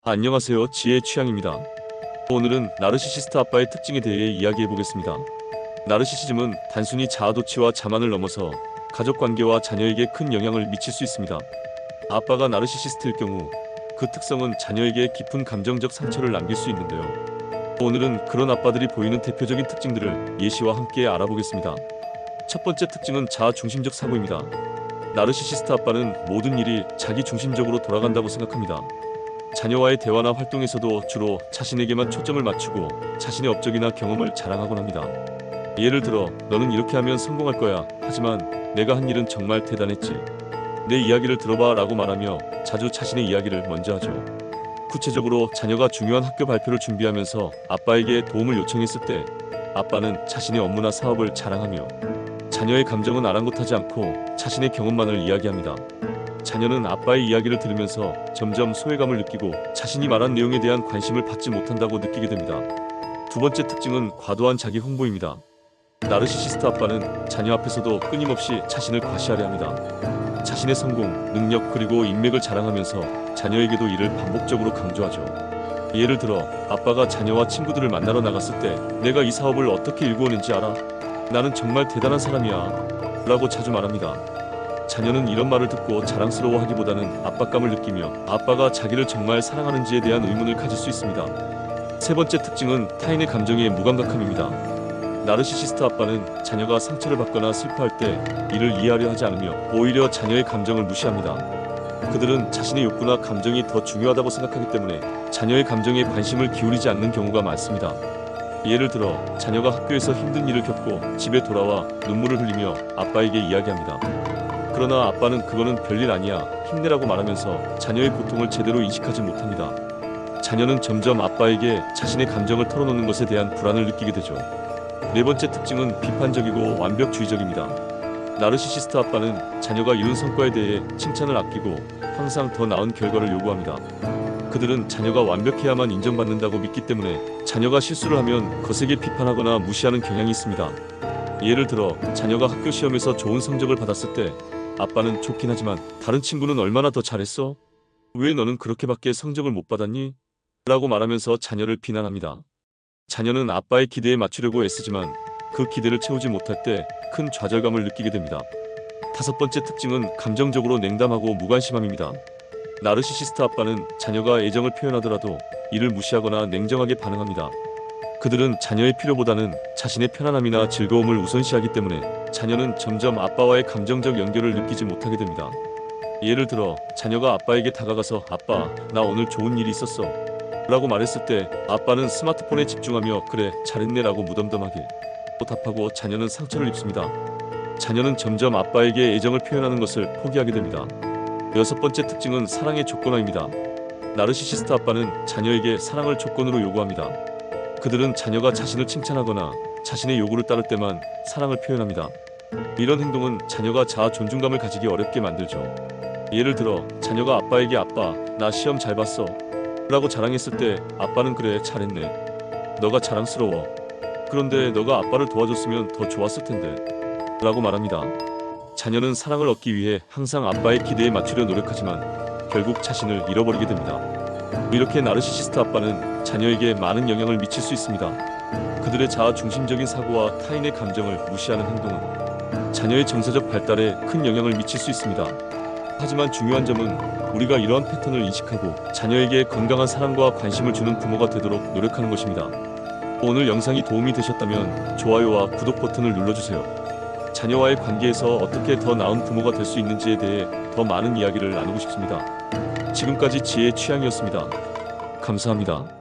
안녕하세요. 지혜의 취향입니다. 오늘은 나르시시스트 아빠의 특징에 대해 이야기해보겠습니다. 나르시시즘은 단순히 자아도취와 자만을 넘어서 가족관계와 자녀에게 큰 영향을 미칠 수 있습니다. 아빠가 나르시시스트일 경우 그 특성은 자녀에게 깊은 감정적 상처를 남길 수 있는데요. 오늘은 그런 아빠들이 보이는 대표적인 특징들을 예시와 함께 알아보겠습니다. 첫 번째 특징은 자아중심적 사고입니다. 나르시시스트 아빠는 모든 일이 자기 중심적으로 돌아간다고 생각합니다. 자녀와의 대화나 활동에서도 주로 자신에게만 초점을 맞추고 자신의 업적이나 경험을 자랑하곤 합니다. 예를 들어, 너는 이렇게 하면 성공할 거야. 하지만 내가 한 일은 정말 대단했지. 내 이야기를 들어봐 라고 말하며 자주 자신의 이야기를 먼저 하죠. 구체적으로 자녀가 중요한 학교 발표를 준비하면서 아빠에게 도움을 요청했을 때 아빠는 자신의 업무나 사업을 자랑하며 자녀의 감정은 아랑곳하지 않고 자신의 경험만을 이야기합니다. 자녀는 아빠의 이야기를 들으면서 점점 소외감을 느끼고 자신이 말한 내용에 대한 관심을 받지 못한다고 느끼게 됩니다. 두 번째 특징은 과도한 자기 홍보입니다. 나르시시스트 아빠는 자녀 앞에서도 끊임없이 자신을 과시하려 합니다. 자신의 성공, 능력 그리고 인맥을 자랑하면서 자녀에게도 이를 반복적으로 강조하죠. 예를 들어, 아빠가 자녀와 친구들을 만나러 나갔을 때 내가 이 사업을 어떻게 일구어낸지 알아? 나는 정말 대단한 사람이야 라고 자주 말합니다. 자녀는 이런 말을 듣고 자랑스러워하기보다는 압박감을 느끼며 아빠가 자기를 정말 사랑하는지에 대한 의문을 가질 수 있습니다. 세 번째 특징은 타인의 감정에 무감각함입니다. 나르시시스트 아빠는 자녀가 상처를 받거나 슬퍼할 때 이를 이해하려 하지 않으며 오히려 자녀의 감정을 무시합니다. 그들은 자신의 욕구나 감정이 더 중요하다고 생각하기 때문에 자녀의 감정에 관심을 기울이지 않는 경우가 많습니다. 예를 들어, 자녀가 학교에서 힘든 일을 겪고 집에 돌아와 눈물을 흘리며 아빠에게 이야기합니다. 그러나 아빠는 그거는 별일 아니야, 힘내라고 말하면서 자녀의 고통을 제대로 인식하지 못합니다. 자녀는 점점 아빠에게 자신의 감정을 털어놓는 것에 대한 불안을 느끼게 되죠. 네 번째 특징은 비판적이고 완벽주의적입니다. 나르시시스트 아빠는 자녀가 이룬 성과에 대해 칭찬을 아끼고 항상 더 나은 결과를 요구합니다. 그들은 자녀가 완벽해야만 인정받는다고 믿기 때문에 자녀가 실수를 하면 거세게 비판하거나 무시하는 경향이 있습니다. 예를 들어, 자녀가 학교 시험에서 좋은 성적을 받았을 때 아빠는 좋긴 하지만 다른 친구는 얼마나 더 잘했어? 왜 너는 그렇게밖에 성적을 못 받았니? 라고 말하면서 자녀를 비난합니다. 자녀는 아빠의 기대에 맞추려고 애쓰지만 그 기대를 채우지 못할 때 큰 좌절감을 느끼게 됩니다. 다섯 번째 특징은 감정적으로 냉담하고 무관심함입니다. 나르시시스트 아빠는 자녀가 애정을 표현하더라도 이를 무시하거나 냉정하게 반응합니다. 그들은 자녀의 필요보다는 자신의 편안함이나 즐거움을 우선시하기 때문에 자녀는 점점 아빠와의 감정적 연결을 느끼지 못하게 됩니다. 예를 들어, 자녀가 아빠에게 다가가서 아빠, 나 오늘 좋은 일이 있었어 라고 말했을 때 아빠는 스마트폰에 집중하며 그래, 잘했네 라고 무덤덤하게 답하고 자녀는 상처를 입습니다. 자녀는 점점 아빠에게 애정을 표현하는 것을 포기하게 됩니다. 여섯 번째 특징은 사랑의 조건화입니다. 나르시시스트 아빠는 자녀에게 사랑을 조건으로 요구합니다. 그들은 자녀가 자신을 칭찬하거나 자신의 요구를 따를 때만 사랑을 표현합니다. 이런 행동은 자녀가 자아 존중감을 가지기 어렵게 만들죠. 예를 들어, 자녀가 아빠에게 아빠, 나 시험 잘 봤어 라고 자랑했을 때 아빠는 그래, 잘했네. 너가 자랑스러워. 그런데 너가 아빠를 도와줬으면 더 좋았을 텐데 라고 말합니다. 자녀는 사랑을 얻기 위해 항상 아빠의 기대에 맞추려 노력하지만 결국 자신을 잃어버리게 됩니다. 이렇게 나르시시스트 아빠는 자녀에게 많은 영향을 미칠 수 있습니다. 그들의 자아 중심적인 사고와 타인의 감정을 무시하는 행동은 자녀의 정서적 발달에 큰 영향을 미칠 수 있습니다. 하지만 중요한 점은 우리가 이러한 패턴을 인식하고 자녀에게 건강한 사랑과 관심을 주는 부모가 되도록 노력하는 것입니다. 오늘 영상이 도움이 되셨다면 좋아요와 구독 버튼을 눌러주세요. 자녀와의 관계에서 어떻게 더 나은 부모가 될 수 있는지에 대해 더 많은 이야기를 나누고 싶습니다. 지금까지 지혜의 취향이었습니다. 감사합니다.